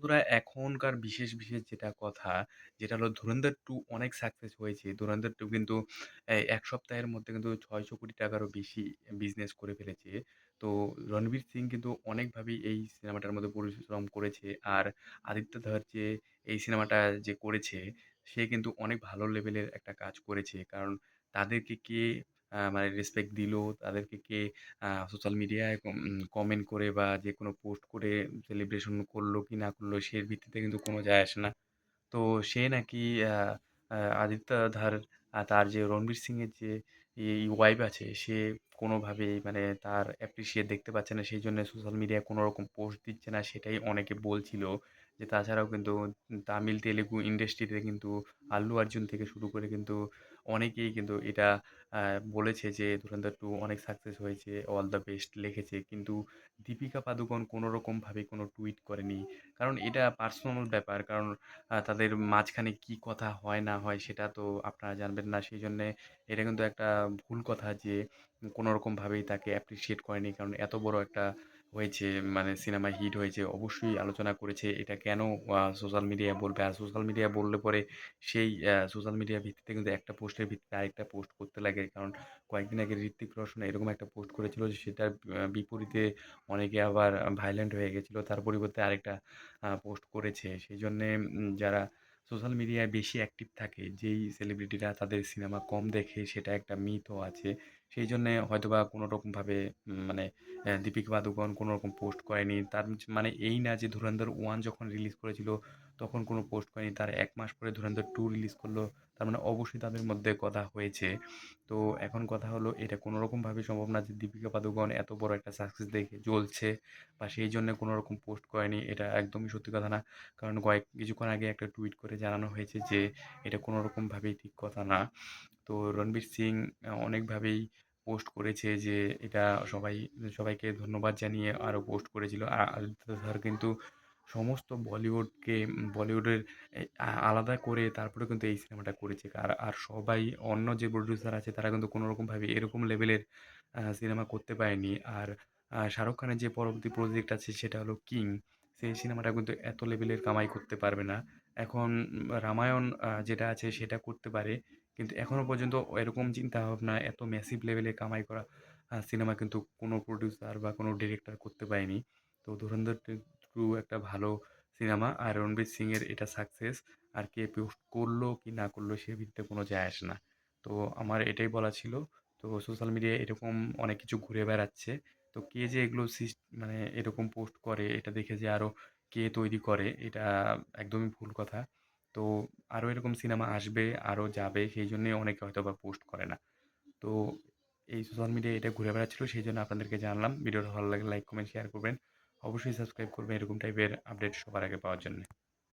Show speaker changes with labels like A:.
A: বন্ধুরা এখনকার বিশেষ যেটা কথা, যেটা হলো 'ধুরন্ধর 2' অনেক সাকসেস হয়েছে। 'ধুরন্ধর 2' কিন্তু ১ সপ্তাহের মধ্যে কিন্তু ৳৬০০ টাকারও বেশি বিজনেস করে ফেলেছে। তো রণবীর সিং কিন্তু অনেকভাবেই এই সিনেমাটার মধ্যে পরিশ্রম করেছে। আর আদিত্য ধর যে এই সিনেমাটা যে করেছে, সে কিন্তু অনেক ভালো লেভেলের একটা কাজ করেছে। কারণ তাদেরকে কে মানে রেসপেক্ট দিলো, তাদেরকে কে সোশ্যাল মিডিয়ায় কমেন্ট করে বা যেকোনো পোস্ট করে সেলিব্রেশন করলো কি না করলো সে ভিত্তিতে কিন্তু কোনো যায় আসে না। তো সে নাকি আ আ আদিত্য ধার তার যে রণবীর সিংয়ের যে ওয়াইফ আছে সে কোনোভাবেই মানে তার অ্যাপ্রিশিয়েট দেখতে পাচ্ছে না। সেইজন্য সোশ্যাল মিডিয়ায় কোনো রকম পোস্ট দিচ্ছে না সেটাই অনেকে বলছিল। যে তাছাড়াও কিন্তু তামিল, তেলেগু ইন্ডাস্ট্রিতে কিন্তু আল্লু অর্জুন থেকে শুরু করে কিন্তু অনেকেই কিন্তু এটা আ বলেছে যে 'ধুরন্ধর 2' অনেক সাকসেস হয়েছে, অল দ্য বেস্ট লিখেছে। কিন্তু দীপিকা পাদুকোন কোনোরকমভাবে কোনো টুইট করেনি। কারণ এটা পার্সোনাল ব্যাপার। কারণ তাদের মাঝখানে কি কথা হয় না হয় সেটা তো আপনারা জানবেন না। সেইজন্যে এটা কিন্তু একটা ভুল কথা যে কোনোরকমভাবেই তাকে অ্যাপ্রিশিয়েট করেনি। কারণ এত বড় একটা হয়েছে মানে সিনেমা হিট হয়েছে। অবশ্যই আলোচনা করেছে। এটা কেন সোশ্যাল মিডিয়ায় বলবে? আর সোশ্যাল মিডিয়ায় বললে পরে সেই সোশ্যাল মিডিয়ার ভিত্তিতে কিন্তু একটা পোস্টের ভিত্তিতে আরেকটা পোস্ট করতে লাগে। কারণ কয়েকদিন আগে ঋত্বিক রোশন এরকম একটা পোস্ট করেছিল যে সেটার বিপরীতে অনেকে আবার ভায়োলেন্ট হয়ে গেছিল। তার পরিবর্তে আরেকটা পোস্ট করেছে। সেইজন্যে যারা সোশ্যাল মিডিয়ায় বেশি অ্যাক্টিভ থাকে, যেই সেলিব্রিটিরা তাদের সিনেমা কম দেখে সেটা একটা মিথও আছে। সেইজন্যে হয়তোবা কোনোরকমভাবে মানে দীপিকা পাদুকোন কোনোরকম পোস্ট করেনি। তার মানে এই না যে 'ধুরন্ধর 1' যখন রিলিজ করেছিল তখন কোনো পোস্ট করেনি। তার ১ মাস পরে 'ধুরন্ধর 2' রিলিজ করল। তার মানে অবশ্যই তাদের মধ্যে কথা হয়েছে। তো এখন কথা হলো এটা কোনোরকমভাবেই সম্ভব না যে দীপিকা পাদুকোন এত বড় একটা সাকসেস দেখে জ্বলছে বা সেইজন্য কোনোরকম পোস্ট করেনি। এটা একদমই সত্যি কথা না। কারণ কিছুক্ষণ আগে একটা টুইট করে জানানো হয়েছে যে এটা কোনোরকমভাবেই ঠিক কথা না। তো রণবীর সিং অনেকভাবেই পোস্ট করেছে যে এটা সবাইকে ধন্যবাদ জানিয়ে আরও পোস্ট করেছিল। আদিত্য ধর কিন্তু সমস্ত বলিউডের আলাদা করে তারপরে কিন্তু এই সিনেমাটা করেছে। আর সবাই অন্য যে প্রোডিউসার আছে তারা কিন্তু কোনোরকমভাবে এরকম লেভেলের সিনেমা করতে পারেনি। আর শাহরুখ খানের যে পরবর্তী প্রজেক্ট আছে সেটা হলো 'কিং'। সেই সিনেমাটা কিন্তু এত লেভেলের কামাই করতে পারবে না। এখন রামায়ণ যেটা আছে সেটা করতে পারে। কিন্তু এখনো পর্যন্ত এরকম চিন্তাভাবনা এত ম্যাসিভ লেভেলে কামাই করা সিনেমা কিন্তু কোনো প্রোডিউসার বা কোনো ডিরেক্টর করতে পারেনি। তো 'ধুরন্ধর 2' একটা ভালো সিনেমা। আর রণবীর সিংয়ের এটা সাকসেস। আর কে পোস্ট করলো কি না করলো সে ভিত্তিতে কোনো যায় আসে না। তো আমার এটাই বলা ছিল। তো সোশ্যাল মিডিয়ায় এরকম অনেক কিছু ঘুরে বেড়াচ্ছে। তো কে যে এগুলো মানে এরকম পোস্ট করে এটা দেখে যে আরো কে তৈরি করে এটা একদমই ভুল কথা। তো আরো এরকম সিনেমা আসবে, আরো যাবে সেইজন্যেই অনেকে হয়তোবা পোস্ট করে না। তো এই সোশ্যাল মিডিয়ায় এটা ঘুরে বেড়াচ্ছিল সেইজন্য আপনাদেরকে জানালাম। ভিডিওটা ভালো লাগলে লাইক, কমেন্ট, শেয়ার করবেন। অবশ্যই সাবস্ক্রাইব করবেন এরকম টাইপের আপডেট সবার আগে পাওয়ার জন্যে।